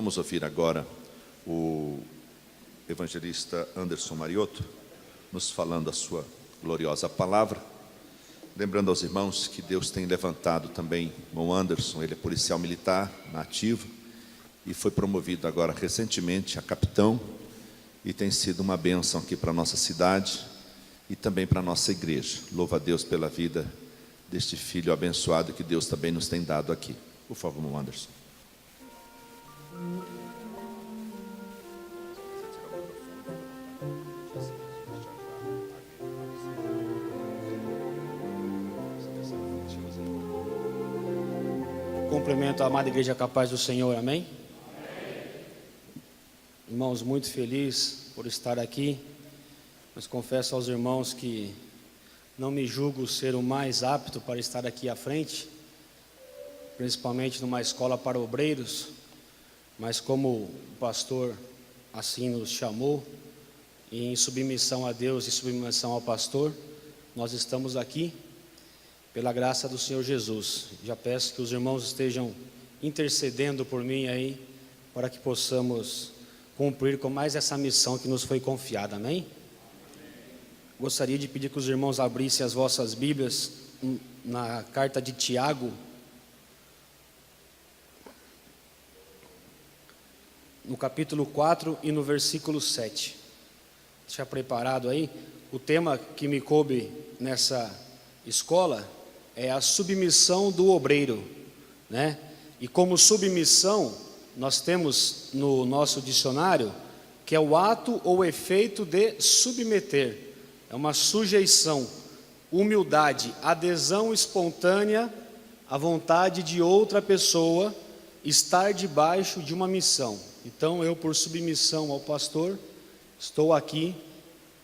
Vamos ouvir agora o evangelista Anderson Mariotto nos falando a sua gloriosa palavra. Lembrando aos irmãos que Deus tem levantado também o Anderson, ele é policial militar na ativa e foi promovido agora recentemente a capitão e tem sido uma bênção aqui para a nossa cidade e também para a nossa igreja. Louva a Deus pela vida deste filho abençoado que Deus também nos tem dado aqui. Por favor, Anderson. Cumprimento a amada igreja capaz do Senhor, amém? Irmãos, muito feliz por estar aqui, mas confesso aos irmãos que não me julgo ser o mais apto para estar aqui à frente, principalmente numa escola para obreiros, mas como o pastor assim nos chamou, e em submissão a Deus e submissão ao pastor, nós estamos aqui pela graça do Senhor Jesus. Já peço que os irmãos estejam intercedendo por mim aí, para que possamos cumprir com mais essa missão que nos foi confiada, amém? Gostaria de pedir que os irmãos abrissem as vossas Bíblias na carta de Tiago, no capítulo 4 e no versículo 7. Deixa preparado aí. O tema que me coube nessa escola é a submissão do obreiro, né? E como submissão, nós temos no nosso dicionário que é o ato ou efeito de submeter. É uma sujeição, humildade, adesão espontânea à vontade de outra pessoa, estar debaixo de uma missão. Então eu, por submissão ao pastor, estou aqui.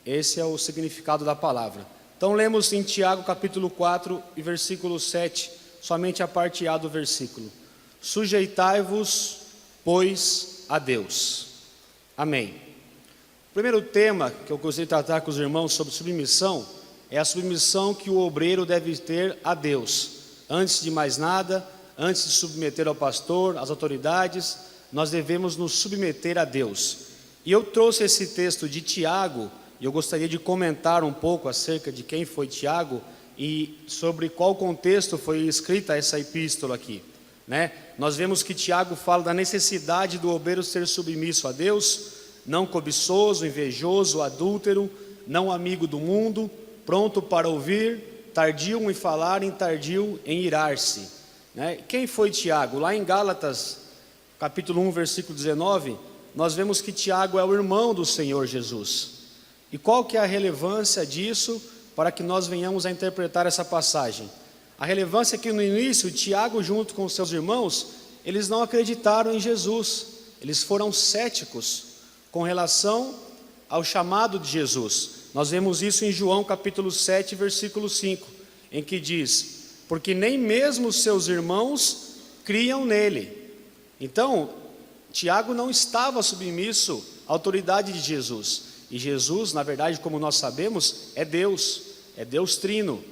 Esse é o significado da palavra. Então lemos em Tiago capítulo 4 e versículo 7, somente a parte A do versículo. Sujeitai-vos, pois, a Deus. Amém. O primeiro tema que eu gostaria de tratar com os irmãos sobre submissão é a submissão que o obreiro deve ter a Deus. Antes de mais nada, antes de submeter ao pastor, às autoridades, nós devemos nos submeter a Deus. E eu trouxe esse texto de Tiago, e eu gostaria de comentar um pouco acerca de quem foi Tiago e sobre qual contexto foi escrita essa epístola aqui, né? Nós vemos que Tiago fala da necessidade do obreiro ser submisso a Deus, não cobiçoso, invejoso, adúltero, não amigo do mundo, pronto para ouvir, tardio em falar e tardio em irar-se, né? Quem foi Tiago? Lá em Gálatas, capítulo 1, versículo 19, nós vemos que Tiago é o irmão do Senhor Jesus. E qual que é a relevância disso para que nós venhamos a interpretar essa passagem? A relevância é que no início, Tiago junto com seus irmãos, eles não acreditaram em Jesus. Eles foram céticos com relação ao chamado de Jesus. Nós vemos isso em João capítulo 7, versículo 5, em que diz: porque nem mesmo seus irmãos criam nele. Então, Tiago não estava submisso à autoridade de Jesus. E Jesus, na verdade, como nós sabemos, é Deus trino.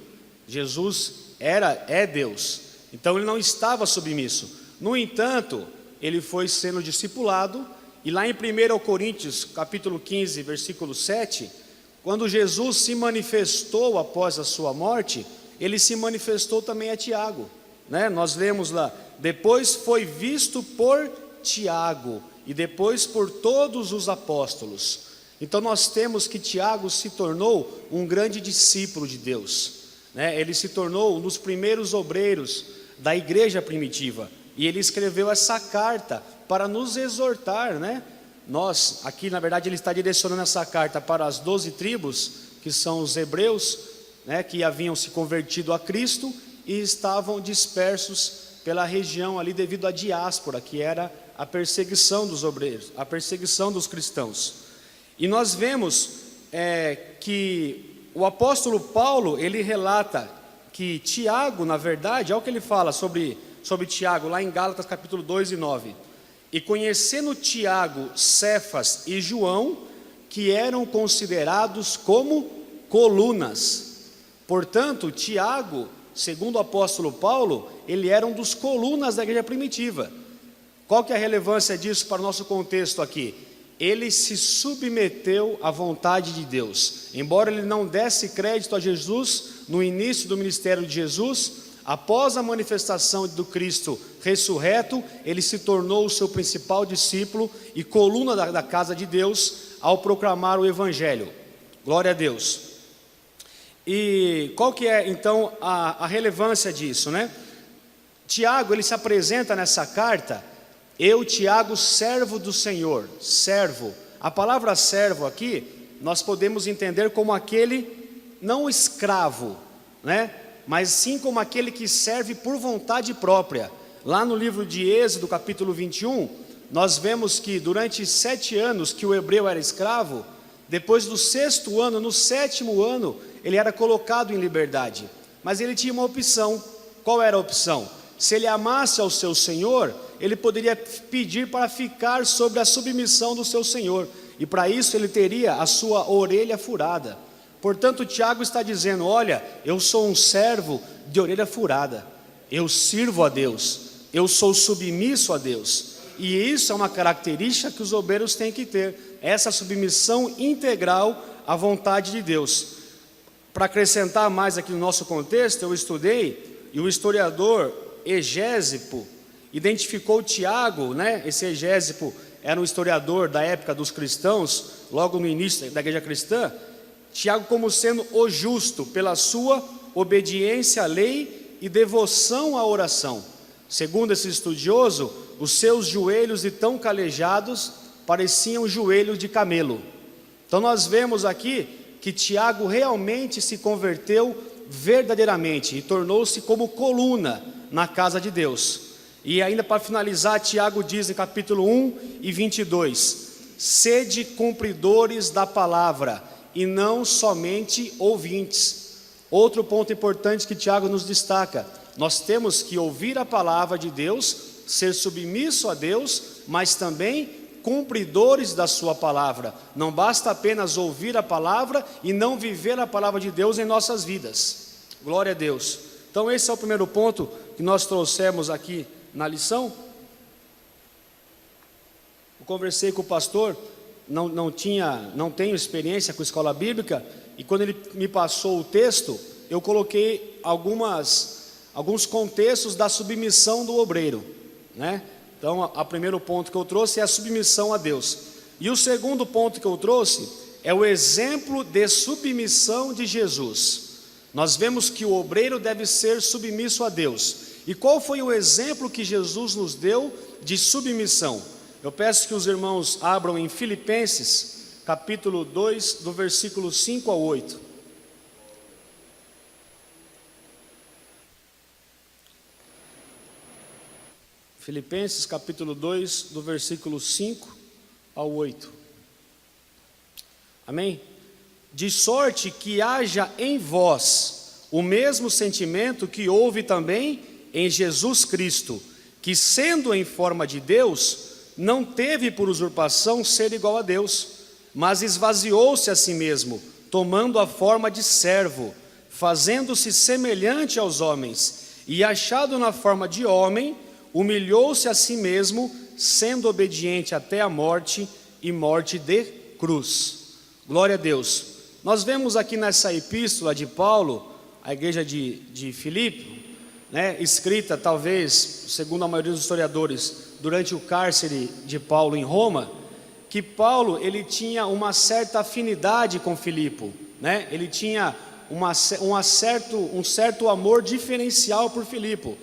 Jesus é Deus. Então ele não estava submisso. No entanto, ele foi sendo discipulado, e lá em 1 Coríntios, capítulo 15, versículo 7, quando Jesus se manifestou após a sua morte, ele se manifestou também a Tiago, né? Nós lemos lá: depois foi visto por Tiago, e depois por todos os apóstolos. Então nós temos que Tiago se tornou um grande discípulo de Deus, né? Ele se tornou um dos primeiros obreiros da igreja primitiva, e ele escreveu essa carta para nos exortar, né? Nós, aqui na verdade ele está direcionando essa carta para as 12 tribos, que são os hebreus, né, que haviam se convertido a Cristo e estavam dispersos pela região ali devido à diáspora, que era a perseguição dos obreiros, a perseguição dos cristãos. E nós vemos que o apóstolo Paulo, ele relata que Tiago, na verdade, olha o que ele fala sobre Tiago, lá em Gálatas capítulo 2 e 9. E conhecendo Tiago, Cefas e João, que eram considerados como colunas. Portanto, Tiago, segundo o apóstolo Paulo, ele era um dos colunas da igreja primitiva. Qual que é a relevância disso para o nosso contexto aqui? Ele se submeteu à vontade de Deus. Embora ele não desse crédito a Jesus no início do ministério de Jesus, após a manifestação do Cristo ressurreto, ele se tornou o seu principal discípulo e coluna da casa de Deus ao proclamar o Evangelho. Glória a Deus. E qual que é então a relevância disso, né? Tiago, ele se apresenta nessa carta: eu, Tiago, servo do Senhor. Servo, a palavra servo aqui, nós podemos entender como aquele, não escravo, né? Mas sim como aquele que serve por vontade própria. Lá no livro de Êxodo, capítulo 21, nós vemos que durante 7 anos que o hebreu era escravo, depois do 6º ano, no 7º ano, ele era colocado em liberdade. Mas ele tinha uma opção. Qual era a opção? Se ele amasse ao seu senhor, ele poderia pedir para ficar sob a submissão do seu senhor. E para isso ele teria a sua orelha furada. Portanto, Tiago está dizendo: olha, eu sou um servo de orelha furada. Eu sirvo a Deus. Eu sou submisso a Deus. E isso é uma característica que os obreiros têm que ter. Essa submissão integral à vontade de Deus. Para acrescentar mais aqui no nosso contexto, eu estudei, e o historiador Egésipo identificou Tiago, né? Esse Egésipo era um historiador da época dos cristãos, logo no início da igreja cristã, Tiago como sendo o justo, pela sua obediência à lei e devoção à oração. Segundo esse estudioso, os seus joelhos de tão calejados pareciam joelhos de camelo. Então nós vemos aqui que Tiago realmente se converteu verdadeiramente e tornou-se como coluna na casa de Deus. E ainda para finalizar, Tiago diz em capítulo 1 e 22: sede cumpridores da palavra e não somente ouvintes. Outro ponto importante que Tiago nos destaca: nós temos que ouvir a palavra de Deus, ser submisso a Deus, mas também cumpridores da sua palavra. Não basta apenas ouvir a palavra e não viver a palavra de Deus em nossas vidas. Glória a Deus. Então esse é o primeiro ponto que nós trouxemos aqui na lição. Eu conversei com o pastor, não tenho experiência com escola bíblica, e quando ele me passou o texto, eu coloquei alguns contextos da submissão do obreiro, né? Então, o primeiro ponto que eu trouxe é a submissão a Deus. E o segundo ponto que eu trouxe é o exemplo de submissão de Jesus. Nós vemos que o obreiro deve ser submisso a Deus. E qual foi o exemplo que Jesus nos deu de submissão? Eu peço que os irmãos abram em Filipenses, capítulo 2, do versículo 5 ao 8. Filipenses capítulo 2, do versículo 5 ao 8. Amém? De sorte que haja em vós o mesmo sentimento que houve também em Jesus Cristo, que sendo em forma de Deus, não teve por usurpação ser igual a Deus, mas esvaziou-se a si mesmo, tomando a forma de servo, fazendo-se semelhante aos homens, e achado na forma de homem, humilhou-se a si mesmo, sendo obediente até a morte e morte de cruz. Glória a Deus. Nós vemos aqui nessa epístola de Paulo, à igreja de Filipe, né, escrita talvez, segundo a maioria dos historiadores, durante o cárcere de Paulo em Roma, que Paulo ele tinha uma certa afinidade com Filipe, né? Ele tinha um certo amor diferencial por Filipe.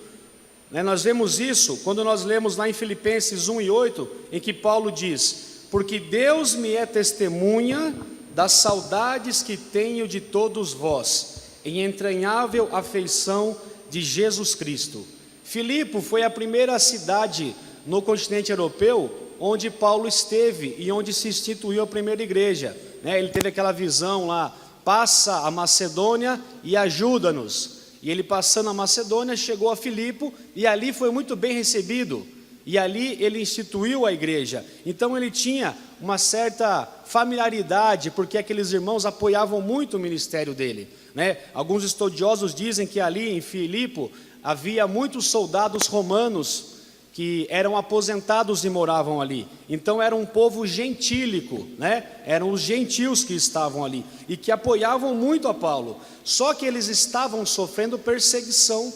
Nós vemos isso quando nós lemos lá em Filipenses 1 e 8, em que Paulo diz: porque Deus me é testemunha das saudades que tenho de todos vós, em entranhável afeição de Jesus Cristo. Filipe foi a primeira cidade no continente europeu onde Paulo esteve e onde se instituiu a primeira igreja, né? Ele teve aquela visão lá: passa a Macedônia e ajuda-nos. E ele, passando a Macedônia, chegou a Filipe, e ali foi muito bem recebido, e ali ele instituiu a igreja. Então ele tinha uma certa familiaridade, porque aqueles irmãos apoiavam muito o ministério dele, né? Alguns estudiosos dizem que ali em Filipe havia muitos soldados romanos que eram aposentados e moravam ali. Então era um povo gentílico, né? Eram os gentios que estavam ali e que apoiavam muito a Paulo. Só que eles estavam sofrendo perseguição.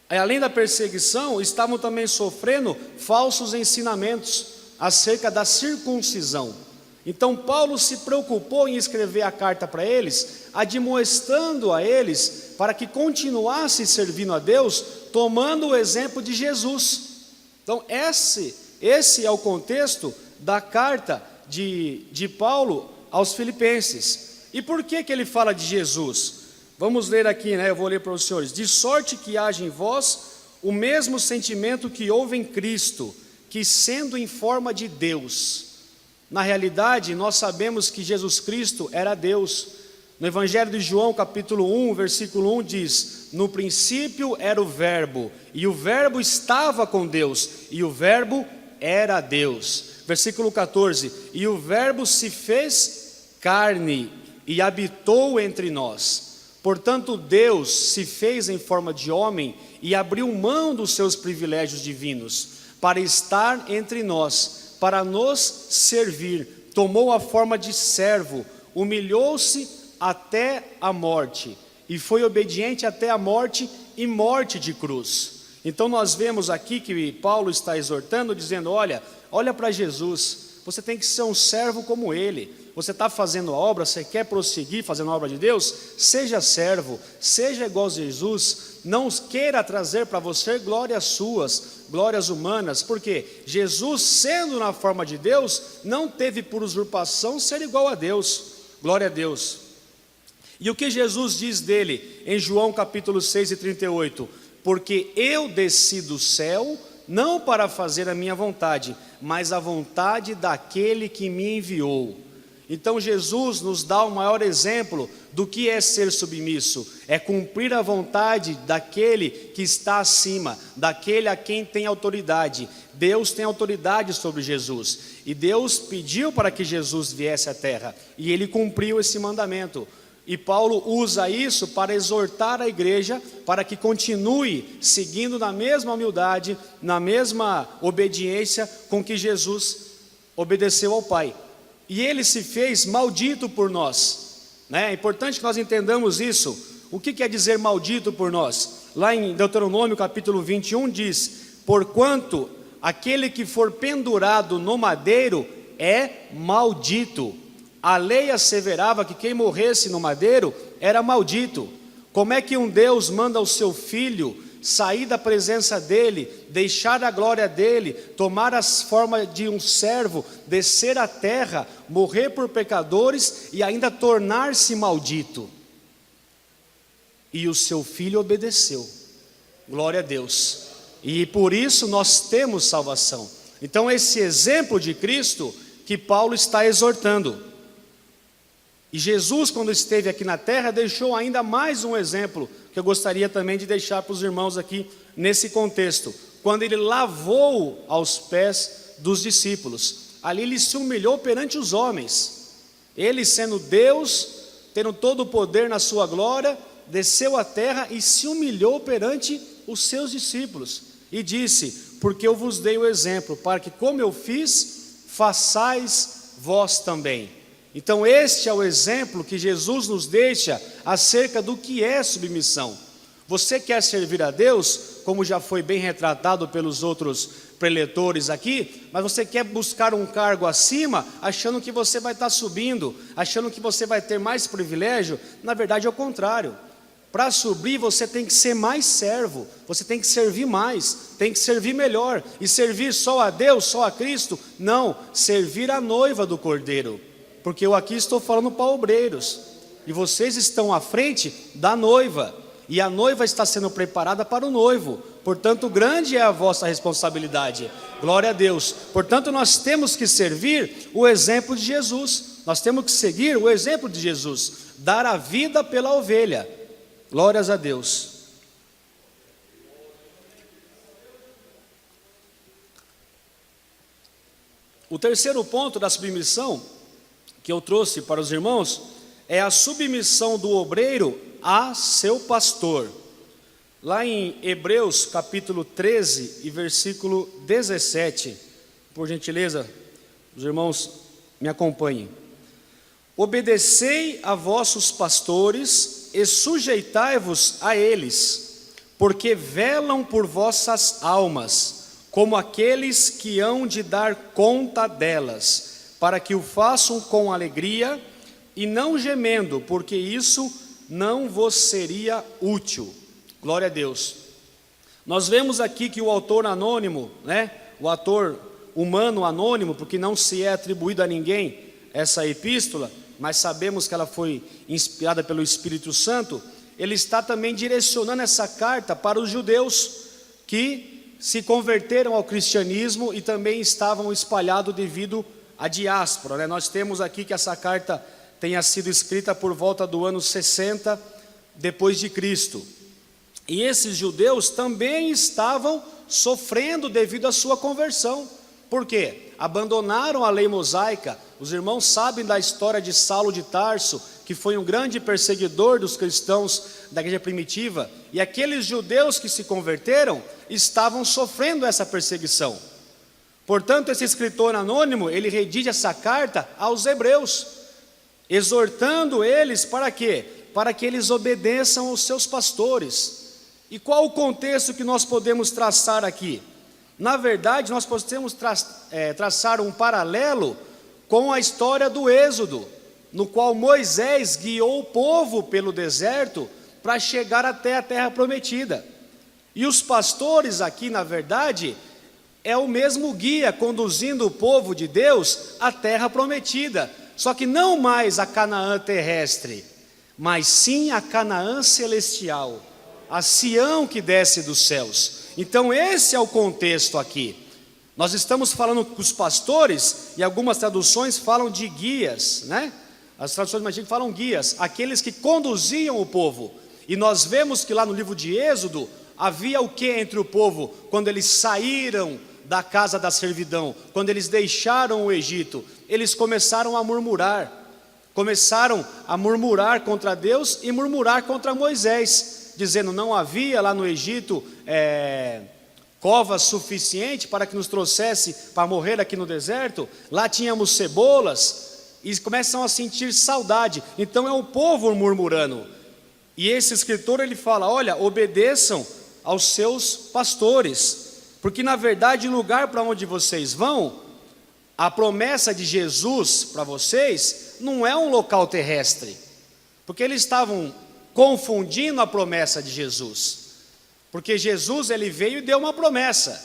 Além da perseguição, estavam também sofrendo falsos ensinamentos acerca da circuncisão. Então Paulo se preocupou em escrever a carta para eles, admoestando a eles para que continuassem servindo a Deus, tomando o exemplo de Jesus. Então esse é o contexto da carta de Paulo aos Filipenses. E por que ele fala de Jesus? Vamos ler aqui, né? Eu vou ler para os senhores. De sorte que haja em vós o mesmo sentimento que houve em Cristo, que sendo em forma de Deus. Na realidade, nós sabemos que Jesus Cristo era Deus. No Evangelho de João, capítulo 1, versículo 1 diz: no princípio era o Verbo, e o Verbo estava com Deus, e o Verbo era Deus. Versículo 14: e o Verbo se fez carne e habitou entre nós. Portanto, Deus se fez em forma de homem e abriu mão dos seus privilégios divinos para estar entre nós, para nos servir. Tomou a forma de servo, humilhou-se até a morte e foi obediente até a morte e morte de cruz. Então nós vemos aqui que Paulo está exortando, dizendo: olha para Jesus, você tem que ser um servo como ele. Você está fazendo a obra, você quer prosseguir fazendo a obra de Deus? Seja servo, seja igual a Jesus, não queira trazer para você glórias suas, glórias humanas, porque Jesus, sendo na forma de Deus, não teve por usurpação ser igual a Deus. Glória a Deus. E o que Jesus diz dele em João capítulo 6 e 38? Porque eu desci do céu, não para fazer a minha vontade, mas a vontade daquele que me enviou. Então Jesus nos dá o maior exemplo do que é ser submisso, é cumprir a vontade daquele que está acima, daquele a quem tem autoridade. Deus tem autoridade sobre Jesus, e Deus pediu para que Jesus viesse à terra, e ele cumpriu esse mandamento. E Paulo usa isso para exortar a igreja, para que continue seguindo na mesma humildade, na mesma obediência com que Jesus obedeceu ao Pai. E ele se fez maldito por nós, né? É importante que nós entendamos isso. O que quer dizer maldito por nós? Lá em Deuteronômio capítulo 21 diz: porquanto aquele que for pendurado no madeiro é maldito. A lei asseverava que quem morresse no madeiro era maldito. Como é que um Deus manda o seu filho sair da presença dele, deixar a glória dele, tomar as formas de um servo, descer à terra, morrer por pecadores e ainda tornar-se maldito? E o seu filho obedeceu. Glória a Deus. E por isso nós temos salvação. Então esse exemplo de Cristo que Paulo está exortando. E Jesus, quando esteve aqui na terra, deixou ainda mais um exemplo, que eu gostaria também de deixar para os irmãos aqui, nesse contexto. Quando ele lavou aos pés dos discípulos, ali ele se humilhou perante os homens. Ele, sendo Deus, tendo todo o poder na sua glória, desceu à terra e se humilhou perante os seus discípulos. E disse: porque eu vos dei o exemplo, para que como eu fiz, façais vós também. Então este é o exemplo que Jesus nos deixa acerca do que é submissão. Você quer servir a Deus, como já foi bem retratado pelos outros preletores aqui, mas você quer buscar um cargo acima, achando que você vai estar subindo, achando que você vai ter mais privilégio. Na verdade é o contrário. Para subir você tem que ser mais servo, você tem que servir mais, tem que servir melhor. E servir só a Deus, só a Cristo? Não, servir a noiva do Cordeiro. Porque eu aqui estou falando para obreiros, e vocês estão à frente da noiva, e a noiva está sendo preparada para o noivo. Portanto, grande é a vossa responsabilidade. Glória a Deus. Portanto, nós temos que servir o exemplo de Jesus. Nós temos que seguir o exemplo de Jesus, dar a vida pela ovelha. Glórias a Deus. O terceiro ponto da submissão que eu trouxe para os irmãos é a submissão do obreiro a seu pastor. Lá em Hebreus capítulo 13 e versículo 17, por gentileza, os irmãos me acompanhem. Obedecei a vossos pastores e sujeitai-vos a eles, porque velam por vossas almas, como aqueles que hão de dar conta delas, para que o façam com alegria e não gemendo, porque isso não vos seria útil. Glória a Deus. Nós vemos aqui que o autor anônimo, o autor humano anônimo, porque não se é atribuído a ninguém essa epístola, mas sabemos que ela foi inspirada pelo Espírito Santo, ele está também direcionando essa carta para os judeus que se converteram ao cristianismo e também estavam espalhados devido à diáspora. Nós temos aqui que essa carta tenha sido escrita por volta do ano 60 depois de Cristo. E esses judeus também estavam sofrendo devido à sua conversão. Por quê? Abandonaram a lei mosaica. Os irmãos sabem da história de Saulo de Tarso, que foi um grande perseguidor dos cristãos da igreja primitiva. E aqueles judeus que se converteram estavam sofrendo essa perseguição. Portanto, esse escritor anônimo, ele redige essa carta aos hebreus, exortando eles para quê? Para que eles obedeçam aos seus pastores. E qual o contexto que nós podemos traçar aqui? Na verdade, nós podemos traçar um paralelo com a história do Êxodo, no qual Moisés guiou o povo pelo deserto para chegar até a terra prometida. E os pastores aqui, na verdade, é o mesmo guia conduzindo o povo de Deus à terra prometida, só que não mais a Canaã terrestre, mas sim a Canaã celestial, a Sião que desce dos céus. Então esse é o contexto aqui. Nós estamos falando com os pastores, e algumas traduções falam de guias, As traduções mais antigas falam guias, aqueles que conduziam o povo. E nós vemos que lá no livro de Êxodo, havia o que entre o povo, quando eles saíram da casa da servidão, quando eles deixaram o Egito, eles começaram a murmurar contra Deus e murmurar contra Moisés, dizendo: não havia lá no Egito covas suficientes para que nos trouxesse para morrer aqui no deserto, lá tínhamos cebolas, e começam a sentir saudade. Então é o povo murmurando, e esse escritor ele fala: olha, obedeçam aos seus pastores, porque na verdade o lugar para onde vocês vão, a promessa de Jesus para vocês não é um local terrestre, porque eles estavam confundindo a promessa de Jesus, porque Jesus ele veio e deu uma promessa,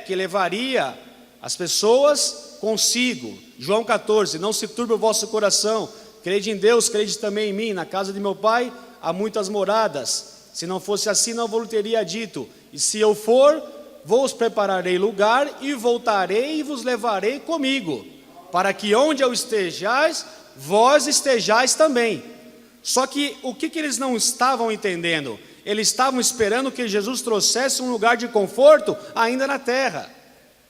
que levaria as pessoas consigo. João 14, não se turbe o vosso coração, crede em Deus, crede também em mim, na casa de meu pai há muitas moradas, se não fosse assim não vos teria dito, e se eu for, vos prepararei lugar, e voltarei e vos levarei comigo, para que onde eu estejais, vós estejais também. Só que o que eles não estavam entendendo? Eles estavam esperando que Jesus trouxesse um lugar de conforto ainda na terra.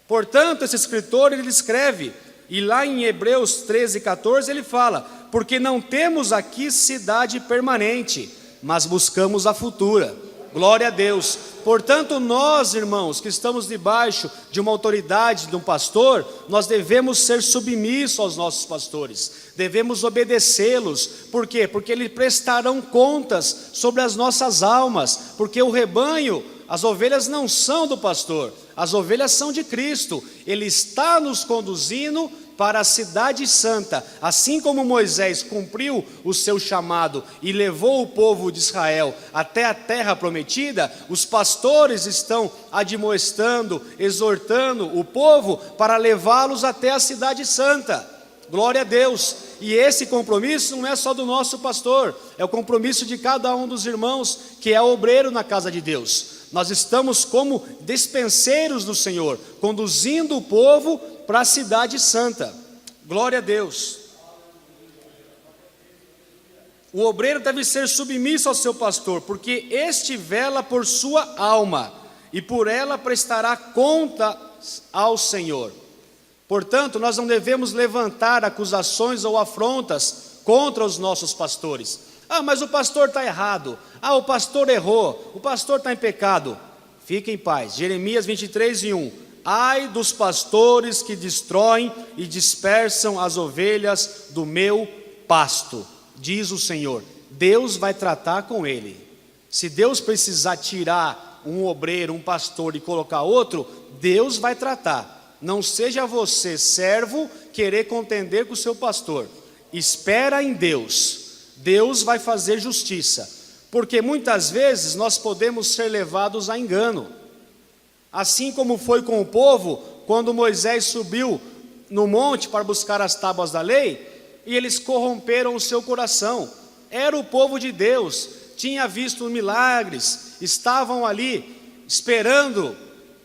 Portanto, esse escritor ele escreve, e lá em Hebreus 13, 14 ele fala: porque não temos aqui cidade permanente, mas buscamos a futura. Glória a Deus. Portanto, nós, irmãos, que estamos debaixo de uma autoridade, de um pastor, nós devemos ser submissos aos nossos pastores, devemos obedecê-los. Por quê? Porque eles prestarão contas sobre as nossas almas, porque o rebanho, as ovelhas não são do pastor, as ovelhas são de Cristo. Ele está nos conduzindo para a cidade santa, assim como Moisés cumpriu o seu chamado e levou o povo de Israel até a terra prometida, os pastores estão admoestando, exortando o povo para levá-los até a cidade santa. Glória a Deus. E esse compromisso não é só do nosso pastor, é o compromisso de cada um dos irmãos que é obreiro na casa de Deus. Nós estamos como dispenseiros do Senhor, conduzindo o povo para a cidade santa. Glória a Deus. O obreiro deve ser submisso ao seu pastor, porque este vela por sua alma, e por ela prestará conta ao Senhor. Portanto, nós não devemos levantar acusações ou afrontas contra os nossos pastores. Ah, mas o pastor está errado. Ah, o pastor errou. O pastor está em pecado. Fique em paz. Jeremias 23:1. Ai dos pastores que destroem e dispersam as ovelhas do meu pasto, diz o Senhor. Deus vai tratar com ele. Se Deus precisar tirar um obreiro, um pastor e colocar outro, Deus vai tratar. Não seja você, servo, querer contender com o seu pastor. Espera em Deus. Deus vai fazer justiça. Porque muitas vezes nós podemos ser levados a engano. Assim como foi com o povo, quando Moisés subiu no monte para buscar as tábuas da lei, e eles corromperam o seu coração. Era o povo de Deus, tinha visto milagres, estavam ali esperando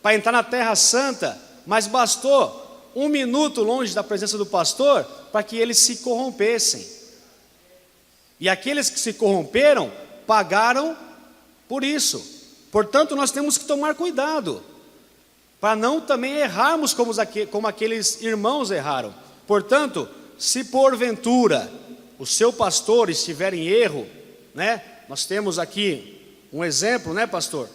para entrar na terra santa, mas bastou 1 minuto longe da presença do pastor para que eles se corrompessem. E aqueles que se corromperam pagaram por isso. Portanto, nós temos que tomar cuidado para não também errarmos como aqueles irmãos erraram. Portanto, se porventura o seu pastor estiver em erro, né? Nós temos aqui um exemplo, né, pastor,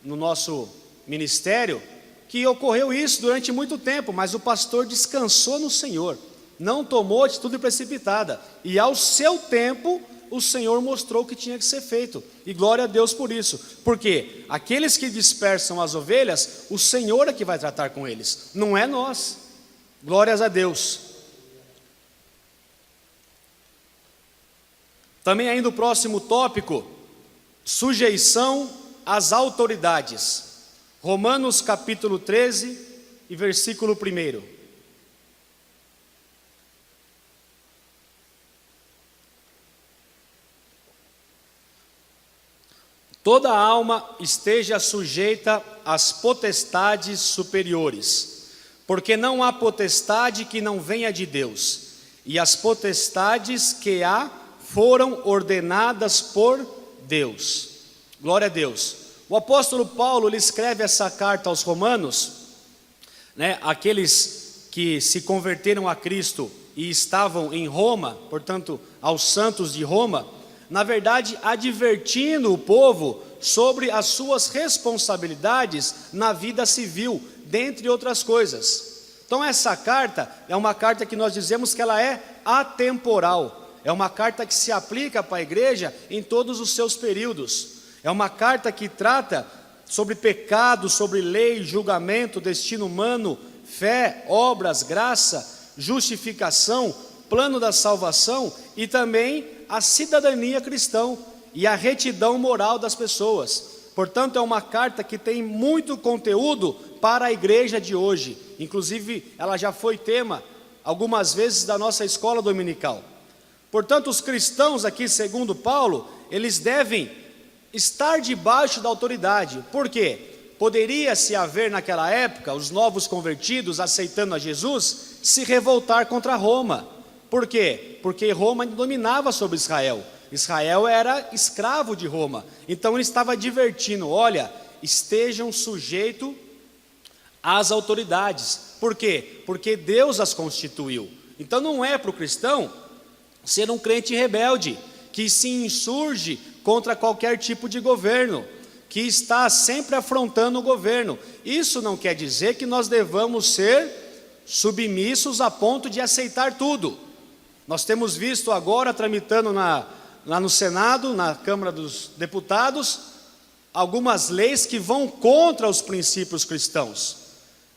no nosso ministério, que ocorreu isso durante muito tempo, mas o pastor descansou no Senhor, não tomou atitude precipitada, e ao seu tempo o Senhor mostrou o que tinha que ser feito, e glória a Deus por isso, porque aqueles que dispersam as ovelhas, o Senhor é que vai tratar com eles, não é nós. Glórias a Deus. Também ainda o próximo tópico, sujeição às autoridades. Romanos capítulo 13 e versículo 1. Toda alma esteja sujeita às potestades superiores, porque não há potestade que não venha de Deus, e as potestades que há foram ordenadas por Deus. Glória a Deus. O apóstolo Paulo, ele escreve essa carta aos romanos, né, aqueles que se converteram a Cristo e estavam em Roma, portanto, aos santos de Roma, na verdade, advertindo o povo sobre as suas responsabilidades na vida civil, dentre outras coisas. Então essa carta é uma carta que nós dizemos que ela é atemporal, é uma carta que se aplica para a igreja em todos os seus períodos, é uma carta que trata sobre pecado, sobre lei, julgamento, destino humano, fé, obras, graça, justificação, plano da salvação e também a cidadania cristã e a retidão moral das pessoas. Portanto, é uma carta que tem muito conteúdo para a igreja de hoje. Inclusive, ela já foi tema algumas vezes da nossa escola dominical. Portanto, os cristãos aqui, segundo Paulo, eles devem estar debaixo da autoridade. Por quê? Poderia-se haver naquela época, os novos convertidos aceitando a Jesus, se revoltar contra Roma. Por quê? Porque Roma dominava sobre Israel. Israel era escravo de Roma. Então ele estava advertindo, olha, estejam sujeitos às autoridades. Por quê? Porque Deus as constituiu. Então não é para o cristão ser um crente rebelde, que se insurge contra qualquer tipo de governo, que está sempre afrontando o governo. Isso não quer dizer que nós devamos ser submissos a ponto de aceitar tudo. Nós temos visto agora, tramitando lá no Senado, na Câmara dos Deputados, algumas leis que vão contra os princípios cristãos.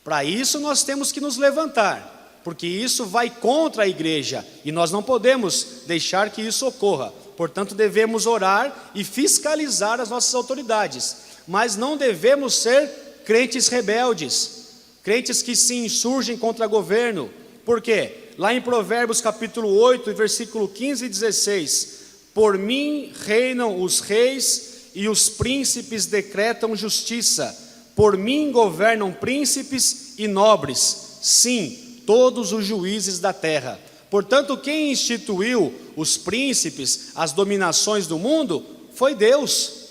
Para isso nós temos que nos levantar, porque isso vai contra a igreja, e nós não podemos deixar que isso ocorra. Portanto, devemos orar e fiscalizar as nossas autoridades, mas não devemos ser crentes rebeldes, crentes que se insurgem contra o governo. Por quê? Lá em Provérbios capítulo 8, versículo 15 e 16, por mim reinam os reis e os príncipes decretam justiça, por mim governam príncipes e nobres, sim, todos os juízes da terra. Portanto, quem instituiu os príncipes, as dominações do mundo, foi Deus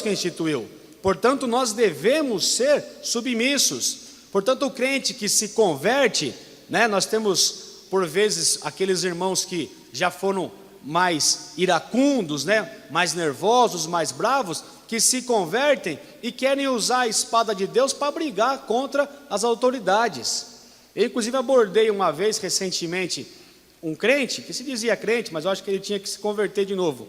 quem instituiu. Portanto, nós devemos ser submissos. Portanto, o crente que se converte, né, nós temos por vezes aqueles irmãos que já foram mais iracundos, né? Mais nervosos, mais bravos, que se convertem e querem usar a espada de Deus para brigar contra as autoridades. Eu inclusive abordei uma vez recentemente um crente, que se dizia crente, mas eu acho que ele tinha que se converter de novo.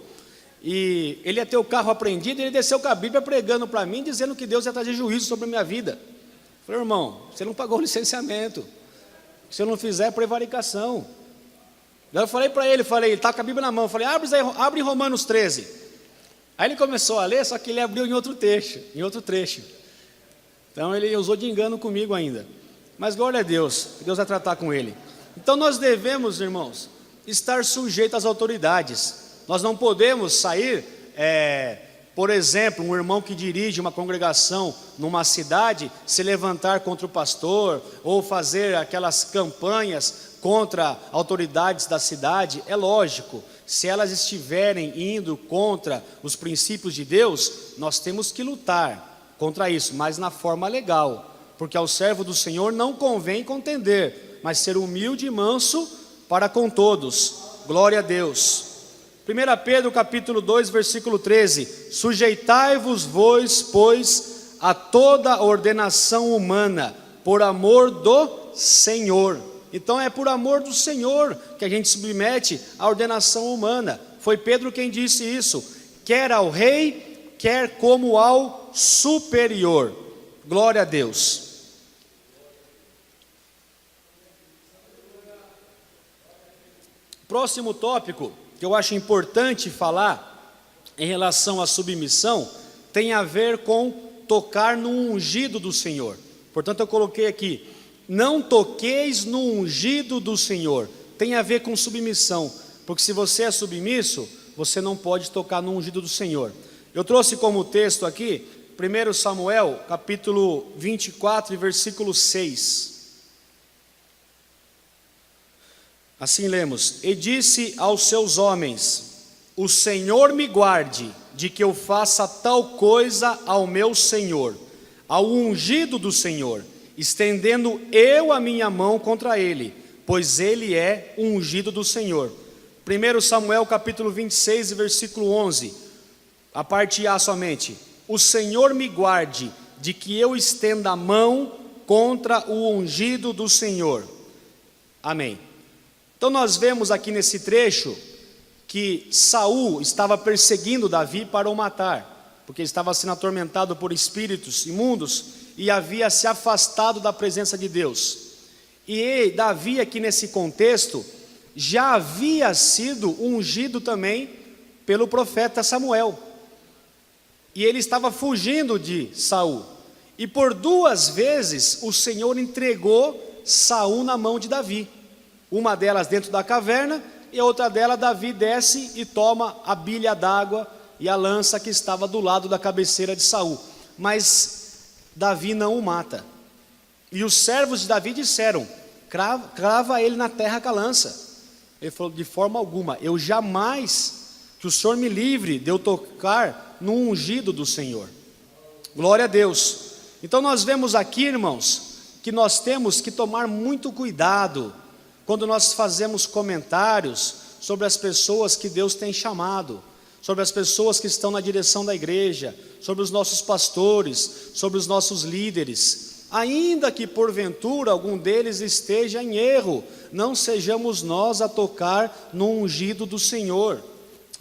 E ele ia ter o carro apreendido, e ele desceu com a Bíblia pregando para mim, dizendo que Deus ia trazer juízo sobre a minha vida. Eu falei, irmão, você não pagou o licenciamento, se eu não fizer é prevaricação. Daí eu falei para ele, está com a Bíblia na mão, eu falei, abre Romanos 13. Aí ele começou a ler, só que ele abriu em outro trecho. Então ele usou de engano comigo ainda. Mas glória a Deus, Deus vai tratar com ele. Então nós devemos, irmãos, estar sujeitos às autoridades. Nós não podemos sair, por exemplo, um irmão que dirige uma congregação numa cidade, se levantar contra o pastor, ou fazer aquelas campanhas contra autoridades da cidade. É lógico, se elas estiverem indo contra os princípios de Deus, nós temos que lutar contra isso, mas na forma legal, porque ao servo do Senhor não convém contender, mas ser humilde e manso para com todos. Glória a Deus. 1 Pedro capítulo 2, versículo 13, sujeitai-vos vós, pois, a toda ordenação humana, por amor do Senhor. Então é por amor do Senhor que a gente submete à ordenação humana. Foi Pedro quem disse isso, quer ao rei, quer como ao superior. Glória a Deus. Próximo tópico que eu acho importante falar em relação à submissão tem a ver com tocar no ungido do Senhor. Portanto, eu coloquei aqui, não toqueis no ungido do Senhor. Tem a ver com submissão, porque se você é submisso, você não pode tocar no ungido do Senhor. Eu trouxe como texto aqui, 1 Samuel, capítulo 24, versículo 6. Assim lemos, e disse aos seus homens, o Senhor me guarde de que eu faça tal coisa ao meu Senhor, ao ungido do Senhor, estendendo eu a minha mão contra ele, pois ele é ungido do Senhor. 1 Samuel capítulo 26, versículo 11, a parte A somente, o Senhor me guarde de que eu estenda a mão contra o ungido do Senhor. Amém. Então nós vemos aqui nesse trecho que Saul estava perseguindo Davi para o matar, porque ele estava sendo atormentado por espíritos imundos e havia se afastado da presença de Deus. E Davi aqui nesse contexto já havia sido ungido também pelo profeta Samuel. E ele estava fugindo de Saul. E por 2 vezes o Senhor entregou Saul na mão de Davi. Uma delas dentro da caverna, e a outra dela Davi desce e toma a bilha d'água e a lança que estava do lado da cabeceira de Saul. Mas Davi não o mata. E os servos de Davi disseram, crava ele na terra com a lança. Ele falou, de forma alguma, eu jamais, que o Senhor me livre de eu tocar no ungido do Senhor. Glória a Deus. Então nós vemos aqui, irmãos, que nós temos que tomar muito cuidado quando nós fazemos comentários sobre as pessoas que Deus tem chamado, sobre as pessoas que estão na direção da igreja, sobre os nossos pastores, sobre os nossos líderes, ainda que porventura algum deles esteja em erro, não sejamos nós a tocar no ungido do Senhor.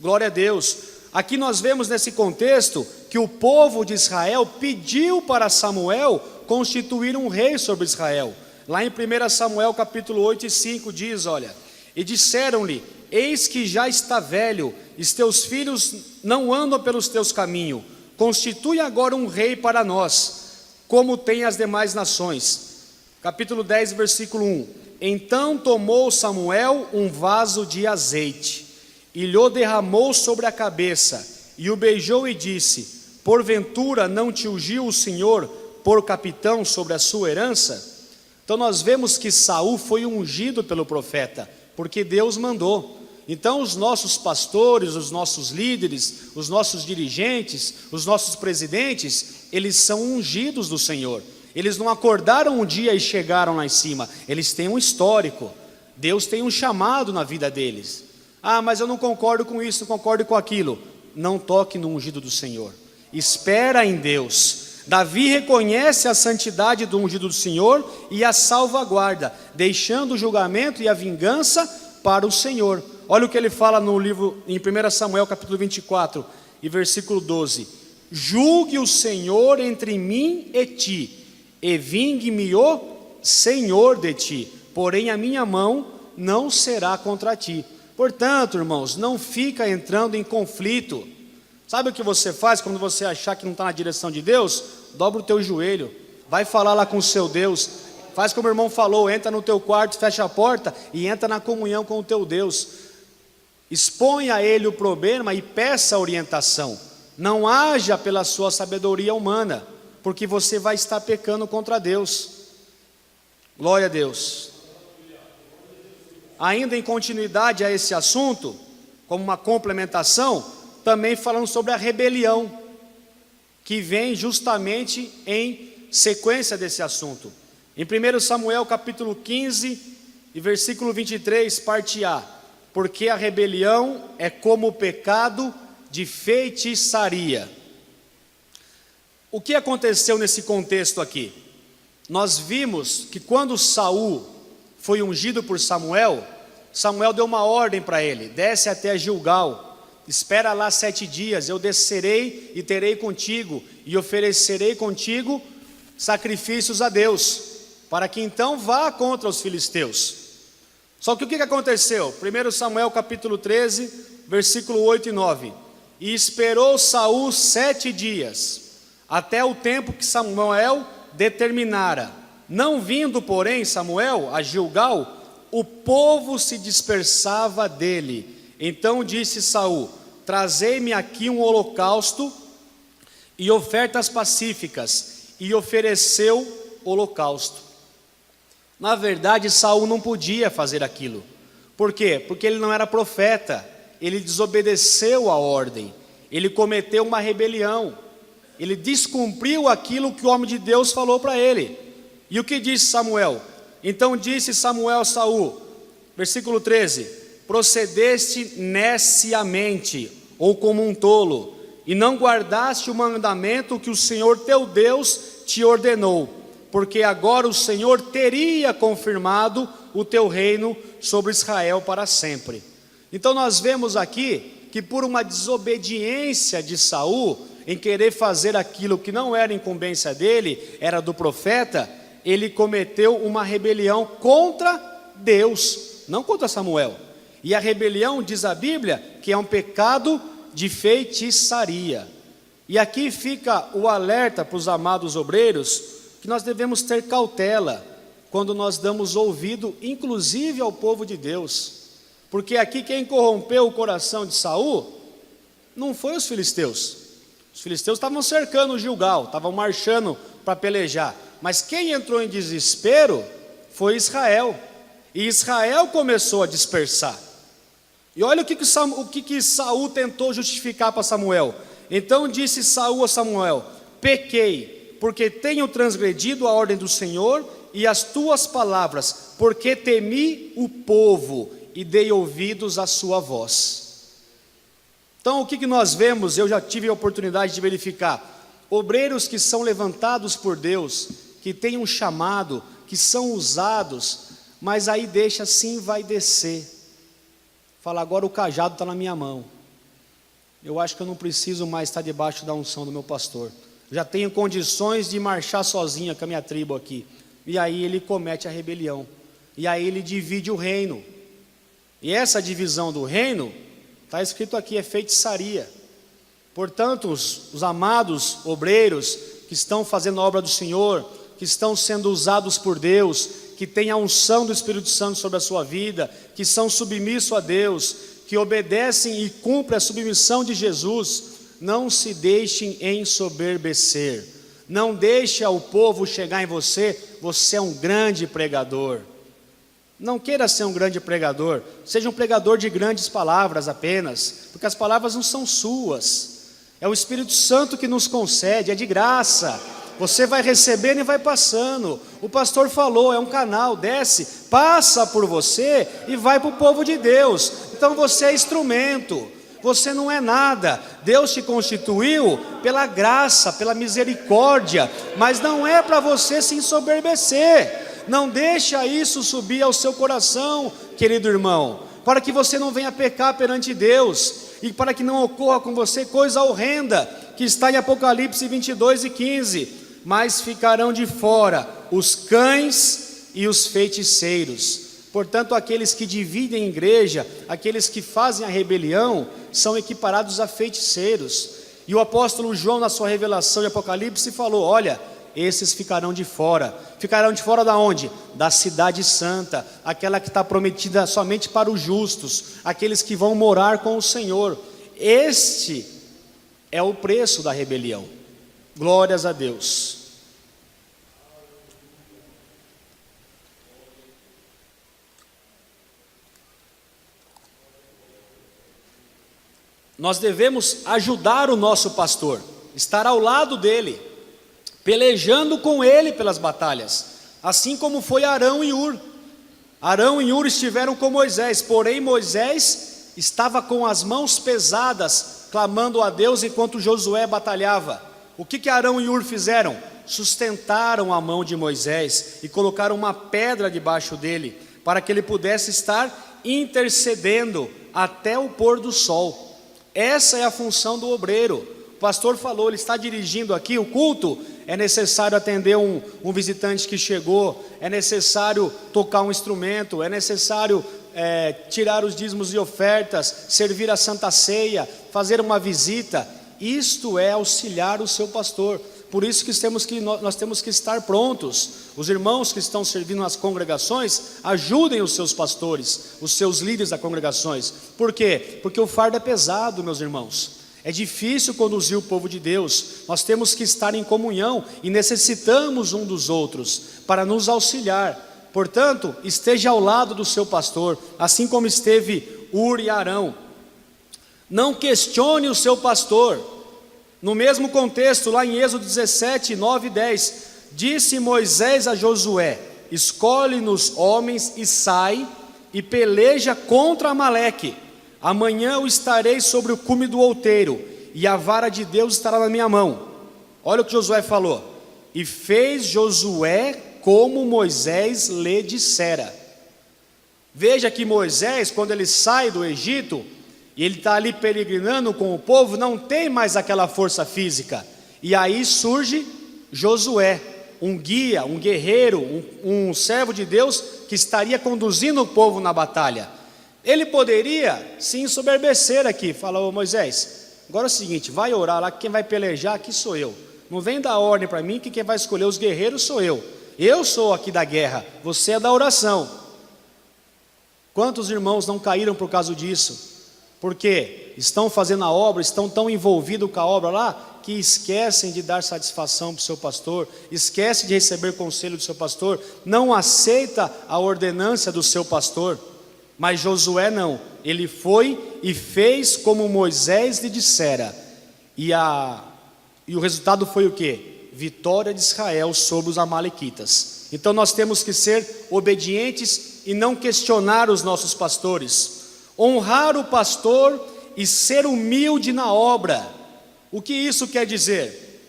Glória a Deus. Aqui nós vemos nesse contexto que o povo de Israel pediu para Samuel constituir um rei sobre Israel. Lá em 1 Samuel capítulo 8 e 5 diz, olha, e disseram-lhe, eis que já está velho, e teus filhos não andam pelos teus caminhos, constitui agora um rei para nós, como tem as demais nações. Capítulo 10, versículo 1, então tomou Samuel um vaso de azeite, e lhe derramou sobre a cabeça, e o beijou e disse, porventura não te ungiu o Senhor por capitão sobre a sua herança? Então nós vemos que Saul foi ungido pelo profeta, porque Deus mandou. Então os nossos pastores, os nossos líderes, os nossos dirigentes, os nossos presidentes, eles são ungidos do Senhor. Eles não acordaram um dia e chegaram lá em cima, eles têm um histórico. Deus tem um chamado na vida deles. Ah, mas eu não concordo com isso, não concordo com aquilo. Não toque no ungido do Senhor. Espera em Deus. Davi reconhece a santidade do ungido do Senhor e a salvaguarda, deixando o julgamento e a vingança para o Senhor. Olha o que ele fala no livro, em 1 Samuel capítulo 24, e versículo 12. Julgue o Senhor entre mim e ti, e vingue-me o Senhor de ti, porém a minha mão não será contra ti. Portanto, irmãos, não fica entrando em conflito. Sabe o que você faz quando você achar que não está na direção de Deus? Dobra o teu joelho, vai falar lá com o seu Deus. Faz como o irmão falou, entra no teu quarto, fecha a porta e entra na comunhão com o teu Deus. Exponha a Ele o problema e peça orientação. Não haja pela sua sabedoria humana, porque você vai estar pecando contra Deus. Glória a Deus. Ainda em continuidade a esse assunto, como uma complementação, também falando sobre a rebelião, que vem justamente em sequência desse assunto. Em 1 Samuel capítulo 15 e versículo 23, parte A. Porque a rebelião é como o pecado de feitiçaria. O que aconteceu nesse contexto aqui? Nós vimos que quando Saul foi ungido por Samuel, Samuel deu uma ordem para ele: desce até Gilgal, espera lá 7 dias, eu descerei e terei contigo, e oferecerei contigo sacrifícios a Deus, para que então vá contra os filisteus. Só que o que aconteceu? 1 Samuel capítulo 13, versículo 8 e 9. E esperou Saul 7 dias, até o tempo que Samuel determinara. Não vindo, porém, Samuel a Gilgal, o povo se dispersava dele. Então disse Saul: trazei-me aqui um holocausto e ofertas pacíficas. E ofereceu holocausto. Na verdade, Saul não podia fazer aquilo. Por quê? Porque ele não era profeta. Ele desobedeceu a ordem. Ele cometeu uma rebelião. Ele descumpriu aquilo que o homem de Deus falou para ele. E o que disse Samuel? Então disse Samuel a Saul, versículo 13: procedeste neciamente, ou como um tolo, e não guardaste o mandamento que o Senhor teu Deus te ordenou, porque agora o Senhor teria confirmado o teu reino sobre Israel para sempre. Então nós vemos aqui que por uma desobediência de Saul, em querer fazer aquilo que não era incumbência dele, era do profeta, ele cometeu uma rebelião contra Deus, não contra Samuel. E a rebelião, diz a Bíblia, que é um pecado de feitiçaria. E aqui fica o alerta para os amados obreiros, que nós devemos ter cautela quando nós damos ouvido, inclusive ao povo de Deus. Porque aqui quem corrompeu o coração de Saul não foi os filisteus. Os filisteus estavam cercando Gilgal, estavam marchando para pelejar. Mas quem entrou em desespero foi Israel. E Israel começou a dispersar. E olha o que Saul tentou justificar para Samuel. Então disse Saul a Samuel: pequei, porque tenho transgredido a ordem do Senhor e as tuas palavras, porque temi o povo e dei ouvidos à sua voz. Então o que nós vemos, eu já tive a oportunidade de verificar, obreiros que são levantados por Deus, que têm um chamado, que são usados, mas aí deixa assim, vai descer. Fala, agora o cajado está na minha mão. Eu acho que eu não preciso mais estar debaixo da unção do meu pastor. Já tenho condições de marchar sozinho com a minha tribo aqui. E aí ele comete a rebelião. E aí ele divide o reino. E essa divisão do reino, está escrito aqui, é feitiçaria. Portanto, os amados obreiros que estão fazendo a obra do Senhor, que estão sendo usados por Deus, que têm a unção do Espírito Santo sobre a sua vida, que são submissos a Deus, que obedecem e cumprem a submissão de Jesus, não se deixem ensoberbecer. Não deixe o povo chegar em você, você é um grande pregador. Não queira ser um grande pregador, seja um pregador de grandes palavras apenas, porque as palavras não são suas, é o Espírito Santo que nos concede, é de graça. Você vai recebendo e vai passando. O pastor falou, é um canal, desce, passa por você e vai para o povo de Deus. então você é instrumento, você não é nada. Deus te constituiu pela graça, pela misericórdia, mas não é para você se ensoberbecer. Não deixa isso subir ao seu coração, querido irmão, para que você não venha pecar perante Deus, e para que não ocorra com você coisa horrenda, que está em Apocalipse 22:15, mas ficarão de fora os cães e os feiticeiros. Portanto, aqueles que dividem a igreja, aqueles que fazem a rebelião, são equiparados a feiticeiros. E o apóstolo João, na sua revelação de Apocalipse, falou: olha, esses ficarão de fora. Ficarão de fora da onde? Da cidade santa, aquela que está prometida somente para os justos, aqueles que vão morar com o Senhor. Este é o preço da rebelião. Glórias a Deus. Nós devemos ajudar o nosso pastor, estar ao lado dele, pelejando com ele pelas batalhas, assim como foi Arão e Hur. Arão e Hur estiveram com Moisés, porém Moisés estava com as mãos pesadas, clamando a Deus enquanto Josué batalhava. O que Arão e Hur fizeram? Sustentaram a mão de Moisés e colocaram uma pedra debaixo dele, para que ele pudesse estar intercedendo até o pôr do sol. Essa é a função do obreiro. O pastor falou, ele está dirigindo aqui o culto, é necessário atender um visitante que chegou, é necessário tocar um instrumento, é necessário tirar os dízimos e ofertas, servir a Santa Ceia, fazer uma visita. Isto é auxiliar o seu pastor. Por isso que nós temos que estar prontos. Os irmãos que estão servindo nas congregações, ajudem os seus pastores, os seus líderes das congregações. Por quê? Porque o fardo é pesado, meus irmãos. É difícil conduzir o povo de Deus. Nós temos que estar em comunhão e necessitamos um dos outros para nos auxiliar. Portanto, esteja ao lado do seu pastor, assim como esteve Hur e Arão. Não questione o seu pastor. No mesmo contexto, lá em Êxodo 17, 9 e 10, disse Moisés a Josué: escolhe-nos homens e sai e peleja contra Amaleque. Amanhã eu estarei sobre o cume do outeiro, e a vara de Deus estará na minha mão. Olha o que Josué falou: e fez Josué como Moisés lhe dissera. Veja que Moisés, quando ele sai do Egito, e ele está ali peregrinando com o povo, não tem mais aquela força física. E aí surge Josué, um guia, um guerreiro, um servo de Deus, que estaria conduzindo o povo na batalha. Ele poderia se ensoberbecer aqui, falar: ô Moisés, agora é o seguinte, vai orar lá, quem vai pelejar aqui sou eu. Não vem dar ordem para mim, que quem vai escolher os guerreiros sou eu. Eu sou aqui da guerra, você é da oração. Quantos irmãos não caíram por causa disso? Porque estão fazendo a obra, estão tão envolvidos com a obra lá, que esquecem de dar satisfação para o seu pastor, esquecem de receber conselho do seu pastor, não aceita a ordenança do seu pastor. Mas Josué não, ele foi e fez como Moisés lhe dissera, e o resultado foi o quê? Vitória de Israel sobre os amalequitas. Então nós temos que ser obedientes e não questionar os nossos pastores, honrar o pastor e ser humilde na obra. O que isso quer dizer?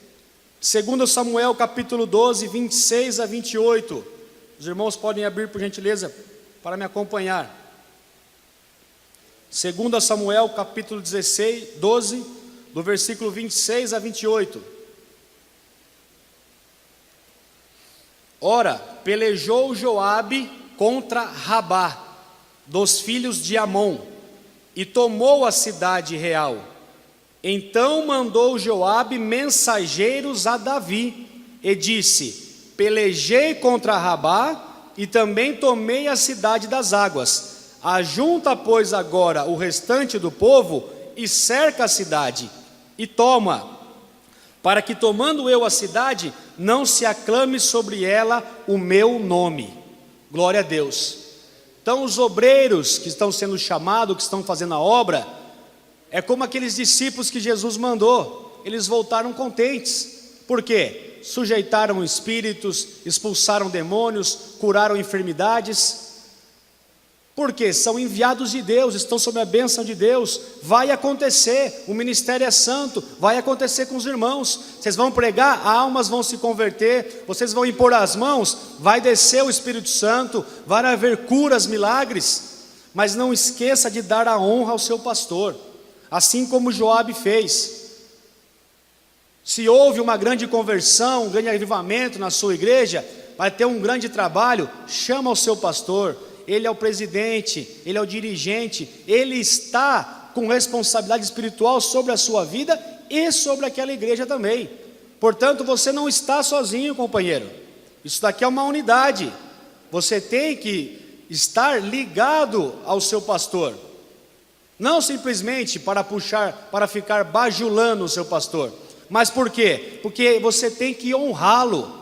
2 Samuel capítulo 12, 26 a 28. Os irmãos podem abrir por gentileza para me acompanhar. 2 Samuel capítulo 12, do versículo 26 a 28. Ora, pelejou Joabe contra Rabá, dos filhos de Amon, e tomou a cidade real. Então mandou Joabe mensageiros a Davi, e disse: pelejei contra Rabá, e também tomei a cidade das águas. Ajunta, pois, agora o restante do povo, e cerca a cidade, e toma, para que tomando eu a cidade, não se aclame sobre ela o meu nome. Glória a Deus. Então os obreiros que estão sendo chamados, que estão fazendo a obra, é como aqueles discípulos que Jesus mandou, eles voltaram contentes. Por quê? Sujeitaram espíritos, expulsaram demônios, curaram enfermidades. Porque são enviados de Deus, estão sob a bênção de Deus. Vai acontecer, o ministério é santo, vai acontecer com os irmãos. Vocês vão pregar, almas vão se converter, vocês vão impor as mãos, vai descer o Espírito Santo, vai haver curas, milagres. Mas não esqueça de dar a honra ao seu pastor, assim como Joabe fez. Se houve uma grande conversão, um grande avivamento na sua igreja, vai ter um grande trabalho, chama o seu pastor. Ele é o presidente, ele é o dirigente, ele está com responsabilidade espiritual sobre a sua vida e sobre aquela igreja também. Portanto, você não está sozinho, companheiro. Isso daqui é uma unidade. Você tem que estar ligado ao seu pastor. Não simplesmente para ficar bajulando o seu pastor. Mas por quê? Porque você tem que honrá-lo.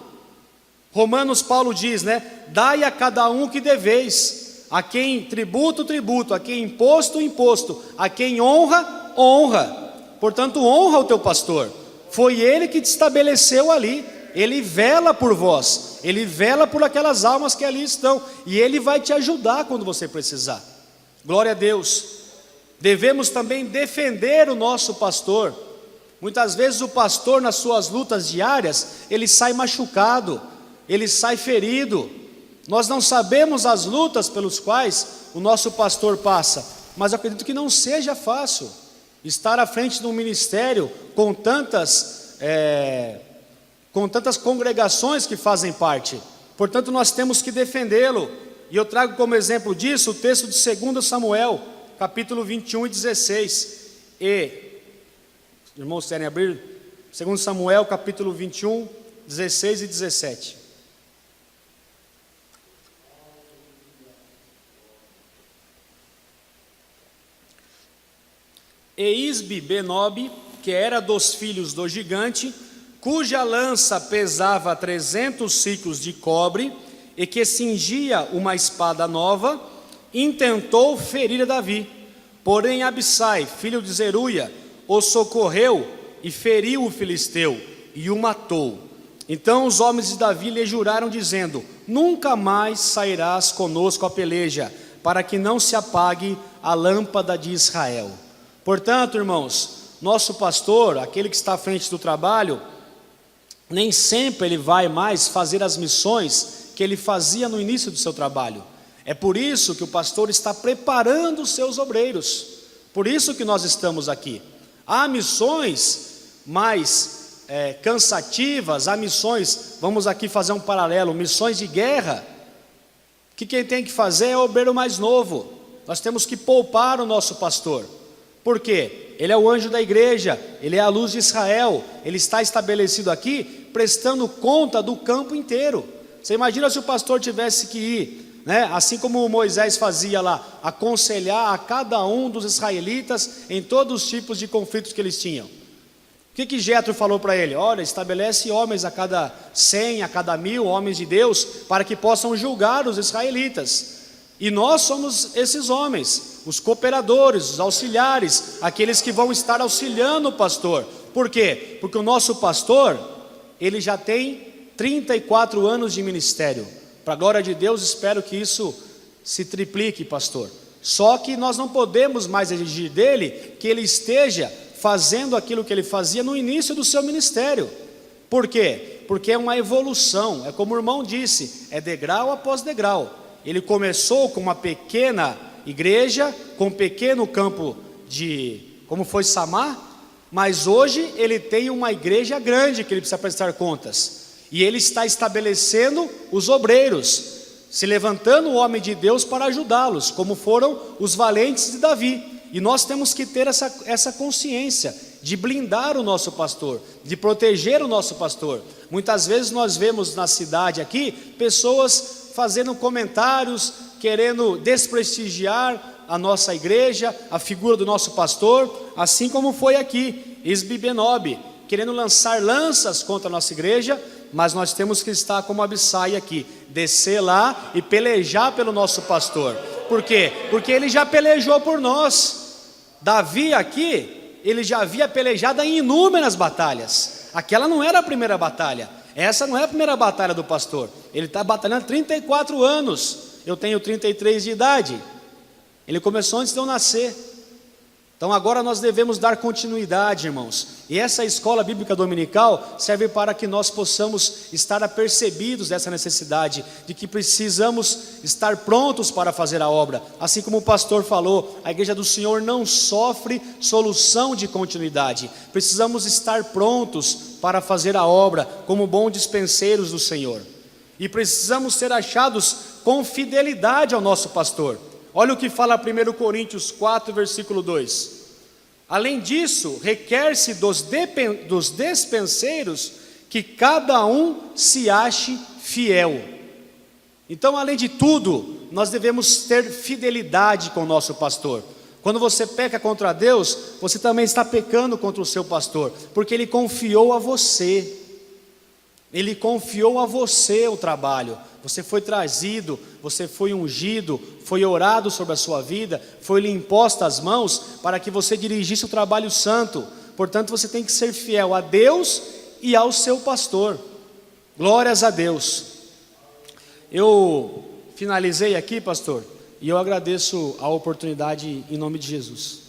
Romanos, Paulo diz, dai a cada um o que deveis, a quem tributo, tributo, a quem imposto, imposto, a quem honra, honra. Portanto, honra o teu pastor. Foi ele que te estabeleceu ali, ele vela por vós, ele vela por aquelas almas que ali estão, e ele vai te ajudar quando você precisar. Glória a Deus. Devemos também defender o nosso pastor. Muitas vezes o pastor, nas suas lutas diárias, ele sai machucado, ele sai ferido. Nós não sabemos as lutas pelos quais o nosso pastor passa, mas eu acredito que não seja fácil estar à frente de um ministério com tantas congregações que fazem parte. Portanto, nós temos que defendê-lo. E eu trago como exemplo disso o texto de 2 Samuel, capítulo 21 e 16. Irmãos, querem abrir? 2 Samuel, capítulo 21, 16 e 17. E Isbi-Benob, que era dos filhos do gigante, cuja lança pesava 300 siclos de cobre, e que cingia uma espada nova, intentou ferir a Davi. Porém Abissai, filho de Zeruia, o socorreu e feriu o filisteu, e o matou. Então os homens de Davi lhe juraram, dizendo: nunca mais sairás conosco a peleja, para que não se apague a lâmpada de Israel. Portanto, irmãos, nosso pastor, aquele que está à frente do trabalho, nem sempre ele vai mais fazer as missões que ele fazia no início do seu trabalho. É por isso que o pastor está preparando os seus obreiros. Por isso que nós estamos aqui. Há missões mais cansativas, há missões, vamos aqui fazer um paralelo, missões de guerra, que quem tem que fazer é o obreiro mais novo. Nós temos que poupar o nosso pastor. Por quê? Ele é o anjo da igreja, ele é a luz de Israel, ele está estabelecido aqui, prestando conta do campo inteiro. Você imagina se o pastor tivesse que ir, assim como Moisés fazia lá, aconselhar a cada um dos israelitas em todos os tipos de conflitos que eles tinham. O que Jetro falou para ele? Olha, estabelece homens a cada 100, a cada 1000 homens de Deus, para que possam julgar os israelitas. E nós somos esses homens, os cooperadores, os auxiliares, aqueles que vão estar auxiliando o pastor. Por quê? Porque o nosso pastor, ele já tem 34 anos de ministério. Para a glória de Deus, espero que isso se triplique, pastor. Só que nós não podemos mais exigir dele que ele esteja fazendo aquilo que ele fazia no início do seu ministério. Por quê? Porque é uma evolução, é como o irmão disse, é degrau após degrau. Ele começou com uma pequena igreja, com um pequeno campo como foi Samar, mas hoje ele tem uma igreja grande que ele precisa prestar contas. E ele está estabelecendo os obreiros, se levantando o homem de Deus para ajudá-los, como foram os valentes de Davi. E nós temos que ter essa consciência de blindar o nosso pastor, de proteger o nosso pastor. Muitas vezes nós vemos na cidade aqui, pessoas fazendo comentários, querendo desprestigiar a nossa igreja, a figura do nosso pastor, assim como foi aqui, Isbi-Benob, querendo lançar lanças contra a nossa igreja, mas nós temos que estar como Abissai aqui, descer lá e pelejar pelo nosso pastor. Por quê? Porque ele já pelejou por nós. Davi aqui, ele já havia pelejado em inúmeras batalhas. Aquela não era a primeira batalha. Essa não é a primeira batalha do pastor. Ele está batalhando há 34 anos. Eu tenho 33 de idade. Ele começou antes de eu nascer. Então agora nós devemos dar continuidade, irmãos. E essa escola bíblica dominical serve para que nós possamos estar apercebidos dessa necessidade, de que precisamos estar prontos para fazer a obra. Assim como o pastor falou, a igreja do Senhor não sofre solução de continuidade. Precisamos estar prontos para fazer a obra, como bons dispenseiros do Senhor. E precisamos ser achados com fidelidade ao nosso pastor. Olha o que fala 1 Coríntios 4, versículo 2. Além disso, requer-se dos despenseiros que cada um se ache fiel. Então, além de tudo, nós devemos ter fidelidade com o nosso pastor. Quando você peca contra Deus, você também está pecando contra o seu pastor, porque ele confiou a você. Ele confiou a você o trabalho. Você foi trazido, você foi ungido, foi orado sobre a sua vida, foi-lhe imposta as mãos para que você dirigisse o trabalho santo. Portanto, você tem que ser fiel a Deus e ao seu pastor. Glórias a Deus. Eu finalizei aqui, pastor, e eu agradeço a oportunidade em nome de Jesus.